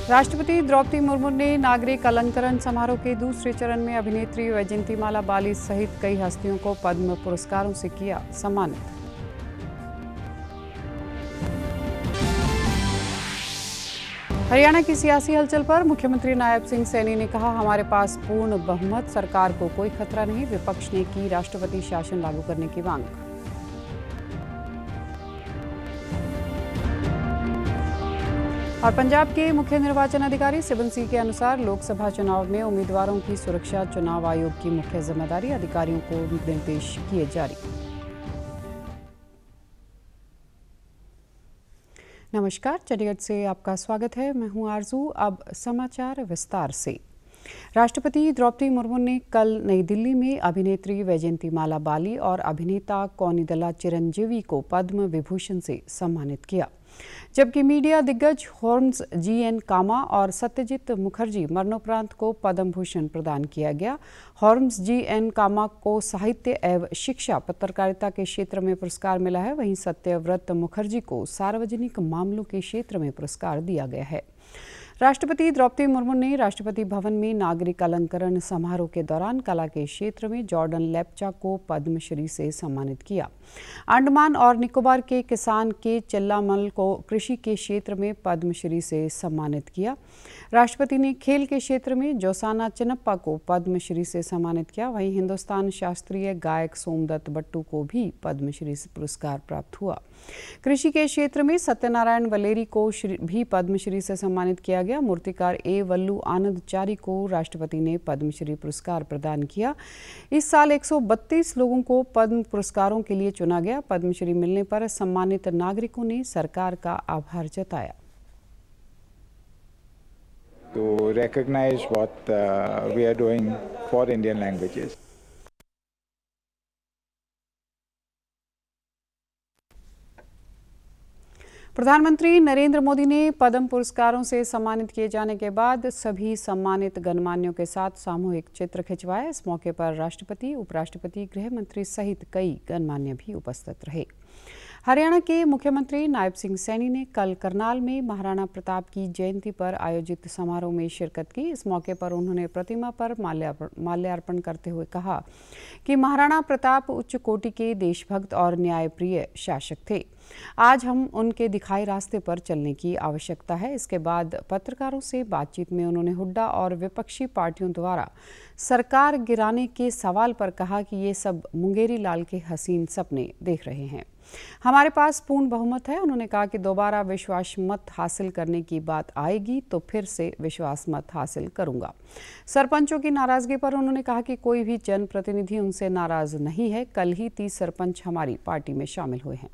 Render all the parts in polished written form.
राष्ट्रपति द्रौपदी मुर्मू ने नागरिक अलंकरण समारोह के दूसरे चरण में अभिनेत्री वैजयंतीमाला बाली सहित कई हस्तियों को पद्म पुरस्कारों से किया सम्मानित। हरियाणा की सियासी हलचल पर मुख्यमंत्री नायब सिंह सैनी ने कहा, हमारे पास पूर्ण बहुमत, सरकार को कोई खतरा नहीं। विपक्ष ने की राष्ट्रपति शासन लागू करने की मांग। और पंजाब के मुख्य निर्वाचन अधिकारी सिबन सिंह के अनुसार लोकसभा चुनाव में उम्मीदवारों की सुरक्षा चुनाव आयोग की मुख्य जिम्मेदारी, अधिकारियों को निर्देश किए जारी। नमस्कार, चंडीगढ़ से आपका स्वागत है। मैं हूं आरजू। अब समाचार विस्तार से। राष्ट्रपति द्रौपदी मुर्मू ने कल नई दिल्ली में अभिनेत्री वैजयंतीमाला बाली और अभिनेता कोनिदला चिरंजीवी को पद्म विभूषण से सम्मानित किया, जबकि मीडिया दिग्गज हॉर्म्स जी.एन. कामा और सत्यजीत मुखर्जी मरणोपरांत को पद्म भूषण प्रदान किया गया। हॉर्म्स जी.एन. कामा को साहित्य एवं शिक्षा पत्रकारिता के क्षेत्र में पुरस्कार मिला है, वहीं सत्यव्रत मुखर्जी को सार्वजनिक मामलों के क्षेत्र में पुरस्कार दिया गया है। राष्ट्रपति द्रौपदी मुर्मू ने राष्ट्रपति भवन में नागरिक अलंकरण समारोह के दौरान कला के क्षेत्र में जॉर्डन लेप्चा को पद्मश्री से सम्मानित किया। अंडमान और निकोबार के किसान के चिल्लामल को कृषि के क्षेत्र में पद्मश्री से सम्मानित किया। राष्ट्रपति ने खेल के क्षेत्र में जोसाना चिनप्पा को पद्मश्री से सम्मानित किया। वहीं हिंदुस्तान शास्त्रीय गायक सोमदत्त बट्टू को भी पद्मश्री से पुरस्कार प्राप्त हुआ। कृषि के क्षेत्र में सत्यनारायण वलेरी को भी पद्मश्री से सम्मानित किया गया। मूर्तिकार ए वल्लू आनंदचारी को राष्ट्रपति ने पद्मश्री पुरस्कार प्रदान किया। इस साल 132 लोगों को पद्म पुरस्कारों के लिए चुना गया। पद्मश्री मिलने पर सम्मानित नागरिकों ने सरकार का आभार जताया। To recognize what we are doing for Indian languages. प्रधानमंत्री नरेंद्र मोदी ने पद्म पुरस्कारों से सम्मानित किए जाने के बाद सभी सम्मानित गणमान्यों के साथ सामूहिक चित्र खिंचवाया। इस मौके पर राष्ट्रपति, उपराष्ट्रपति, गृह मंत्री सहित कई गणमान्य भी उपस्थित रहे। हरियाणा के मुख्यमंत्री नायब सिंह सैनी ने कल करनाल में महाराणा प्रताप की जयंती पर आयोजित समारोह में शिरकत की। इस मौके पर उन्होंने प्रतिमा पर माल्यार्पण करते हुए कहा कि महाराणा प्रताप उच्च कोटि के देशभक्त और न्यायप्रिय शासक थे। आज हम उनके दिखाए रास्ते पर चलने की आवश्यकता है। इसके बाद पत्रकारों से बातचीत में उन्होंने हुड्डा और विपक्षी पार्टियों द्वारा सरकार गिराने के सवाल पर कहा कि ये सब मुंगेरी लाल के हसीन सपने देख रहे हैं। हमारे पास पूर्ण बहुमत है। उन्होंने कहा कि दोबारा विश्वास मत हासिल करने की बात आएगी तो फिर से विश्वास मत हासिल करूंगा। सरपंचों की नाराजगी पर उन्होंने कहा कि कोई भी जनप्रतिनिधि उनसे नाराज नहीं है। कल ही 30 सरपंच हमारी पार्टी में शामिल हुए हैं।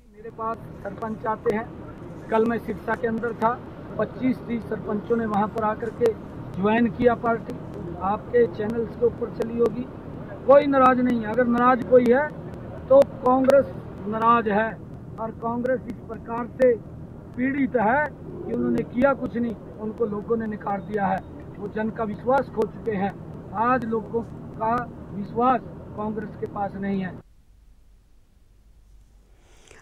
मेरे पास सरपंच आते हैं। कल मैं सिरसा के अंदर था, 25-30 सरपंचों ने वहां पर आकर के ज्वाइन किया पार्टी। आपके चैनल्स के ऊपर चली होगी। कोई नाराज नहीं है। अगर नाराज कोई है तो कांग्रेस नाराज है, और कांग्रेस इस प्रकार से पीड़ित है कि उन्होंने किया कुछ नहीं, उनको लोगों ने नकार दिया है। वो जन का विश्वास खो चुके हैं। आज लोगों का विश्वास कांग्रेस के पास नहीं है।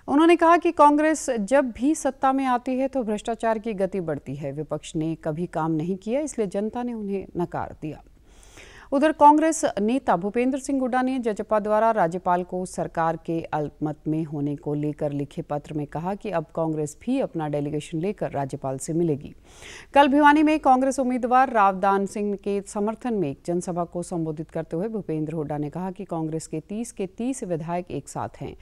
उन्होंने कहा कि कांग्रेस जब भी सत्ता में आती है तो भ्रष्टाचार की गति बढ़ती है। विपक्ष ने कभी काम नहीं किया, इसलिए जनता ने उन्हें नकार दिया। उधर कांग्रेस नेता भूपेंद्र सिंह हुड्डा ने जजपा द्वारा राज्यपाल को सरकार के अल्पमत में होने को लेकर लिखे पत्र में कहा कि अब कांग्रेस भी अपना डेलीगेशन लेकर राज्यपाल से मिलेगी। कल भिवानी में कांग्रेस उम्मीदवार रावदान सिंह के समर्थन में एक जनसभा को संबोधित करते हुए भूपेंद्र हुड्डा ने कहा कि कांग्रेस के 30 विधायक एक साथ हैं।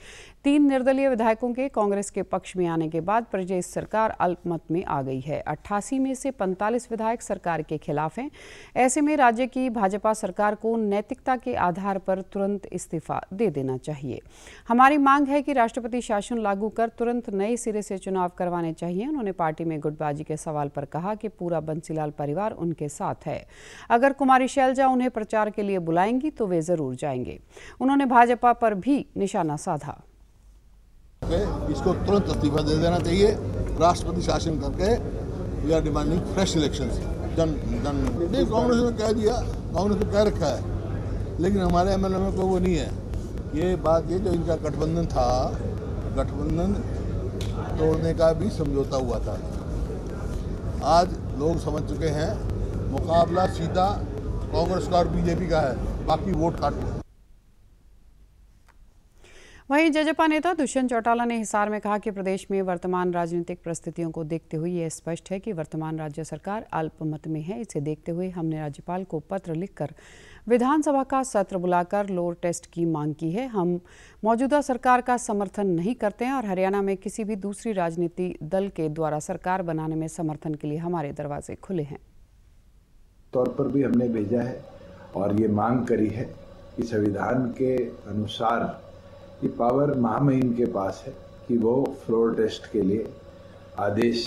3 निर्दलीय विधायकों के कांग्रेस के पक्ष में आने के बाद प्रदेश सरकार अल्पमत में आ गई है। 88 में से 45 विधायक सरकार के खिलाफ हैं। ऐसे में राज्य की भाजपा सरकार को नैतिकता के आधार पर तुरंत इस्तीफा दे देना चाहिए। हमारी मांग है कि राष्ट्रपति शासन लागू कर तुरंत नए सिरे से चुनाव करवाने चाहिए। उन्होंने पार्टी में गुटबाजी के सवाल पर कहा कि पूरा बंसीलाल परिवार उनके साथ है। अगर कुमारी शैलजा उन्हें प्रचार के लिए बुलाएंगी तो वे जरूर जाएंगे। उन्होंने भाजपा पर भी निशाना साधा। इसको तुरंत इस्तीफा दे देना चाहिए। राष्ट्रपति शासन करके we are demanding fresh elections. Congress ने कह दिया, कांग्रेस ने कह रखा है, लेकिन हमारे एमएलए में कोई वो नहीं है। ये बात ये जो इनका गठबंधन था, गठबंधन तोड़ने का भी समझौता हुआ था। आज लोग समझ चुके हैं मुकाबला सीधा कांग्रेस का और बीजेपी का है, बाकी वोट काटो। वहीं जजपा नेता दुष्यंत चौटाला ने हिसार में कहा कि प्रदेश में वर्तमान राजनीतिक परिस्थितियों को देखते हुए यह स्पष्ट है कि वर्तमान राज्य सरकार अल्पमत में है। इसे देखते हुए हमने राज्यपाल को पत्र लिखकर विधानसभा का सत्र बुलाकर लोअर टेस्ट की मांग की है। हम मौजूदा सरकार का समर्थन नहीं करते हैं और हरियाणा में किसी भी दूसरी राजनीति दल के द्वारा सरकार बनाने में समर्थन के लिए हमारे दरवाजे खुले हैं। तौर पर भी हमने भेजा है और ये मांग करी है कि संविधान के अनुसार ये पावर महामहिम के पास है कि वो फ्लोर टेस्ट के लिए आदेश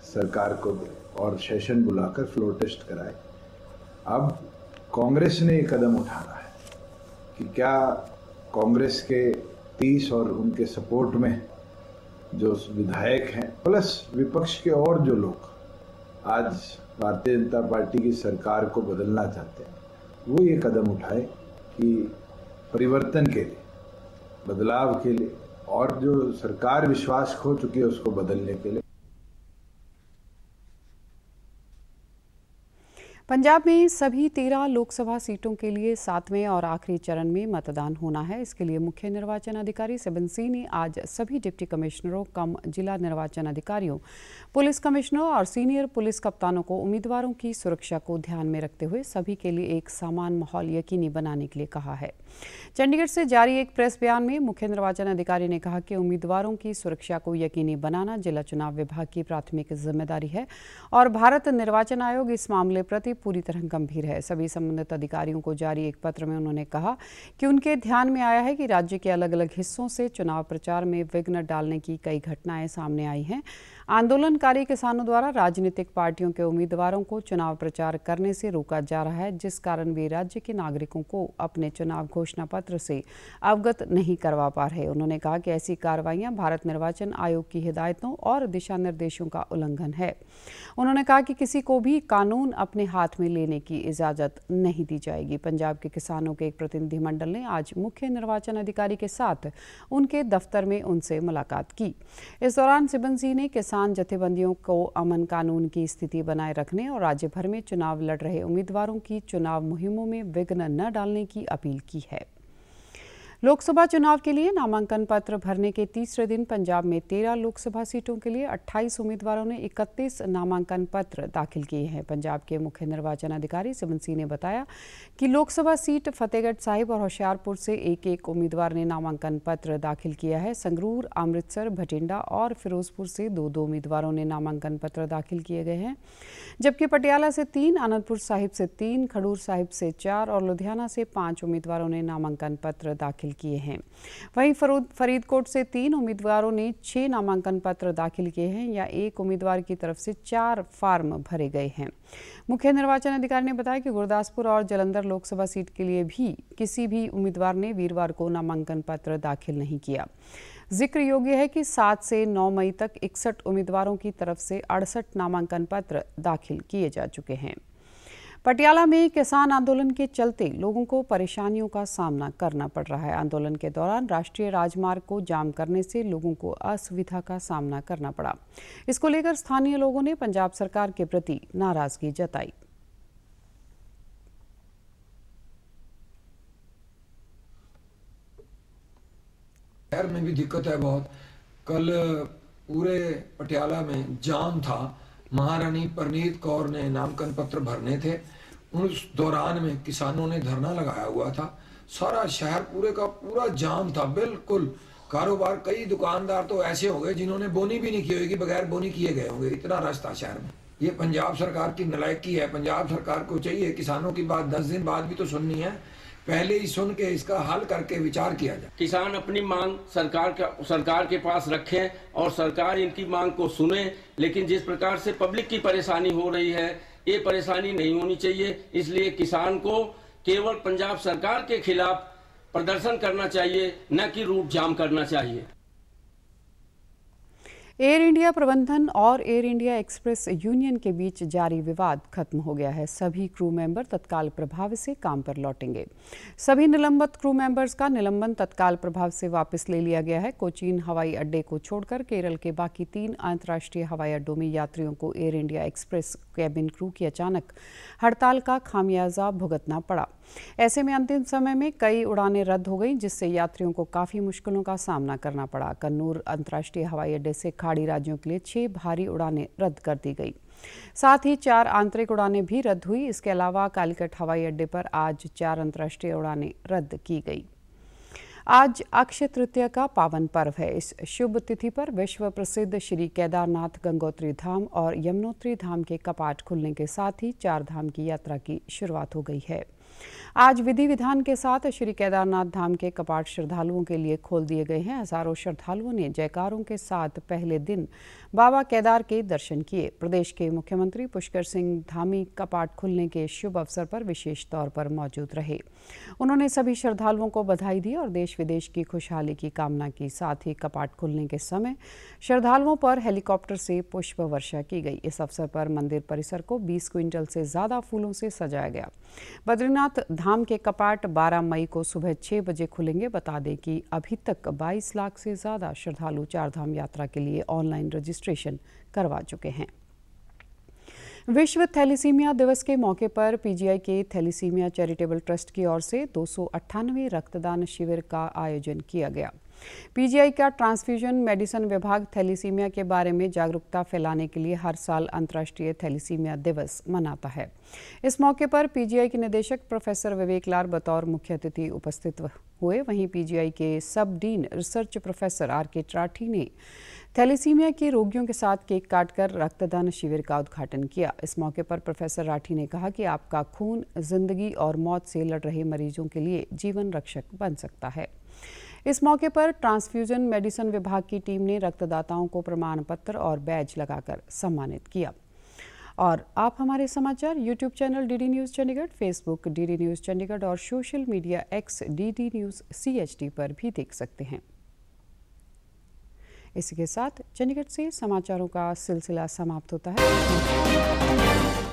सरकार को दे और सेशन बुलाकर फ्लोर टेस्ट कराए। अब कांग्रेस ने ये कदम उठाना है कि क्या कांग्रेस के 30 और उनके सपोर्ट में जो विधायक हैं प्लस विपक्ष के और जो लोग आज भारतीय जनता पार्टी की सरकार को बदलना चाहते हैं, वो ये कदम उठाए कि परिवर्तन के लिए, बदलाव के लिए और जो सरकार विश्वास खो चुकी है उसको बदलने के लिए। पंजाब में सभी 13 लोकसभा सीटों के लिए 7वें और आखिरी चरण में मतदान होना है। इसके लिए मुख्य निर्वाचन अधिकारी सिबन सिंह ने आज सभी डिप्टी कमिश्नरों कम जिला निर्वाचन अधिकारियों, पुलिस कमिश्नरों और सीनियर पुलिस कप्तानों को उम्मीदवारों की सुरक्षा को ध्यान में रखते हुए सभी के लिए एक समान माहौल यकीनी बनाने के लिए कहा है। चंडीगढ़ से जारी एक प्रेस बयान में मुख्य निर्वाचन अधिकारी ने कहा कि उम्मीदवारों की सुरक्षा को यकीनी बनाना जिला चुनाव विभाग की प्राथमिक जिम्मेदारी है और भारत निर्वाचन आयोग इस मामले प्रति पूरी तरह गंभीर है। सभी संबंधित अधिकारियों को जारी एक पत्र में उन्होंने कहा कि उनके ध्यान में आया है कि राज्य के अलग अलग हिस्सों से चुनाव प्रचार में विघ्न डालने की कई घटनाएं सामने आई हैं। आंदोलनकारी किसानों द्वारा राजनीतिक पार्टियों के उम्मीदवारों को चुनाव प्रचार करने से रोका जा रहा है, जिस कारण वे राज्य के नागरिकों को अपने चुनाव घोषणा पत्र से अवगत नहीं करवा पा रहे। उन्होंने कहा कि ऐसी कार्रवाइयां भारत निर्वाचन आयोग की हिदायतों और दिशा निर्देशों का उल्लंघन है। उन्होंने कहा कि किसी को भी कानून अपने हाथ में लेने की इजाजत नहीं दी जाएगी। पंजाब के किसानों के एक प्रतिनिधिमंडल ने आज मुख्य निर्वाचन अधिकारी के साथ उनके दफ्तर में उनसे मुलाकात की। इस दौरान सिबन सिंह ने किसान जथेबंदियों को अमन कानून की स्थिति बनाए रखने और राज्य भर में चुनाव लड़ रहे उम्मीदवारों की चुनाव मुहिमों में विघ्न न डालने की अपील की है। लोकसभा चुनाव के लिए नामांकन पत्र भरने के तीसरे दिन पंजाब में 13 लोकसभा सीटों के लिए 28 उम्मीदवारों ने 31 नामांकन पत्र दाखिल किए हैं। पंजाब के मुख्य निर्वाचन अधिकारी सिबन सिंह ने बताया कि लोकसभा सीट फतेहगढ़ साहिब और होशियारपुर से एक एक उम्मीदवार ने नामांकन पत्र दाखिल किया है। संगरूर, अमृतसर, भटिंडा और फिरोजपुर से 2-2 उम्मीदवारों ने नामांकन पत्र दाखिल किए गए हैं, जबकि पटियाला से 3, अनंतपुर साहिब से 3, खडूर साहिब से 4 और लुधियाना से 5 उम्मीदवारों ने नामांकन पत्र दाखिल किए हैं। वहीं फरीदकोट से 3 उम्मीदवारों ने 6 नामांकन पत्र दाखिल किए हैं या एक उम्मीदवार की तरफ से 4 फार्म भरे गए हैं। मुख्य निर्वाचन अधिकारी ने बताया कि गुरदासपुर और जालंधर लोकसभा सीट के लिए भी किसी भी उम्मीदवार ने वीरवार को नामांकन पत्र दाखिल नहीं किया। जिक्र योग्य है कि 7 से 9 मई तक 61 उम्मीदवारों की तरफ से 68 नामांकन पत्र दाखिल किए जा चुके हैं। पटियाला में किसान आंदोलन के चलते लोगों को परेशानियों का सामना करना पड़ रहा है। आंदोलन के दौरान राष्ट्रीय राजमार्ग को जाम करने से लोगों को असुविधा का सामना करना पड़ा। इसको लेकर स्थानीय लोगों ने पंजाब सरकार के प्रति नाराजगी जताई। शहर में भी दिक्कत है बहुत। कल पूरे पटियाला में जाम था। महारानी परनीत कौर ने नामांकन पत्र भरने थे, उस दौरान में किसानों ने धरना लगाया हुआ था। सारा शहर पूरे का पूरा जाम था, बिल्कुल। कारोबार, कई दुकानदार तो ऐसे हो गए जिन्होंने बोनी भी नहीं की होगी, बगैर बोनी किए गए होंगे, इतना रश था शहर में। ये पंजाब सरकार की नालायकी है। पंजाब सरकार को चाहिए किसानों की बात 10 दिन बाद भी तो सुननी है, पहले ही सुन के इसका हल करके विचार किया जाए। किसान अपनी मांग सरकार के पास रखें और सरकार इनकी मांग को सुने, लेकिन जिस प्रकार से पब्लिक की परेशानी हो रही है, ये परेशानी नहीं होनी चाहिए। इसलिए किसान को केवल पंजाब सरकार के खिलाफ प्रदर्शन करना चाहिए, न कि रूट जाम करना चाहिए। एयर इंडिया प्रबंधन और एयर इंडिया एक्सप्रेस यूनियन के बीच जारी विवाद खत्म हो गया है। सभी क्रू मेंबर तत्काल प्रभाव से काम पर लौटेंगे। सभी निलंबित क्रू मेंबर्स का निलंबन तत्काल प्रभाव से वापस ले लिया गया है। कोचीन हवाई अड्डे को छोड़कर केरल के बाकी 3 अंतर्राष्ट्रीय हवाई अड्डों में यात्रियों को air India express cabin crew की अचानक हड़ताल का खामियाजा भुगतना पड़ा। ऐसे में अंतिम समय में कई उड़ानें रद्द हो गईं, जिससे यात्रियों को काफ़ी मुश्किलों का सामना करना पड़ा। कन्नूर अंतर्राष्ट्रीय हवाई अड्डे से खाड़ी राज्यों के लिए 6 भारी उड़ानें रद्द कर दी गई। साथ ही 4 आंतरिक उड़ानें भी रद्द हुई। इसके अलावा कालीकट हवाई अड्डे पर आज 4 अंतर्राष्ट्रीय उड़ानें रद्द की गई। आज अक्षय तृतीया का पावन पर्व है। इस शुभ तिथि पर विश्व प्रसिद्ध श्री केदारनाथ गंगोत्री धाम और यमुनोत्री धाम के कपाट खुलने के साथ ही 4 धाम की यात्रा की शुरुआत हो गई है। आज विधि विधान के साथ श्री केदारनाथ धाम के कपाट श्रद्धालुओं के लिए खोल दिए गए हैं। हजारों श्रद्धालुओं ने जयकारों के साथ पहले दिन बाबा केदार के दर्शन किए। प्रदेश के मुख्यमंत्री पुष्कर सिंह धामी कपाट खुलने के शुभ अवसर पर विशेष तौर पर मौजूद रहे। उन्होंने सभी श्रद्धालुओं को बधाई दी और देश विदेश की खुशहाली की कामना की। साथ ही कपाट खुलने के समय श्रद्धालुओं पर हेलीकॉप्टर से पुष्प वर्षा की गई। इस अवसर पर मंदिर परिसर को 20 क्विंटल से ज्यादा फूलों से सजाया गया। बद्रीनाथ धाम के कपाट 12 मई को सुबह 6 बजे खुलेंगे। बता दें कि अभी तक 22 लाख से ज्यादा श्रद्धालु 4 धाम यात्रा के लिए ऑनलाइन रजिस्ट्रेशन करवा चुके हैं। विश्व थैलीसीमिया दिवस के मौके पर पीजीआई के थैलीसीमिया चैरिटेबल ट्रस्ट की ओर से 298वें रक्तदान शिविर का आयोजन किया गया। पीजीआई का ट्रांसफ्यूजन मेडिसिन विभाग थैलीसीमिया के बारे में जागरूकता फैलाने के लिए हर साल अंतर्राष्ट्रीय थैलीसीमिया दिवस मनाता है। इस मौके पर पीजीआई के निदेशक प्रोफेसर विवेक लाल बतौर मुख्य अतिथि उपस्थित हुए। वहीं पीजीआई के सब dean research professor R K. Rathi ने थैलीसीमिया के रोगियों के साथ केक काटकर रक्तदान शिविर का उद्घाटन किया। इस मौके पर प्रोफेसर राठी ने कहा कि आपका खून जिंदगी और मौत से लड़ रहे मरीजों के लिए जीवन रक्षक बन सकता है। इस मौके पर ट्रांसफ्यूजन मेडिसिन विभाग की टीम ने रक्तदाताओं को प्रमाण पत्र और बैज लगाकर सम्मानित किया। और आप हमारे समाचार YouTube channel DD news Chandigarh, Facebook DD news Chandigarh और social media X DD news CHD पर भी देख सकते हैं। इसी के साथ चंडीगढ़ से समाचारों का सिलसिला समाप्त होता है।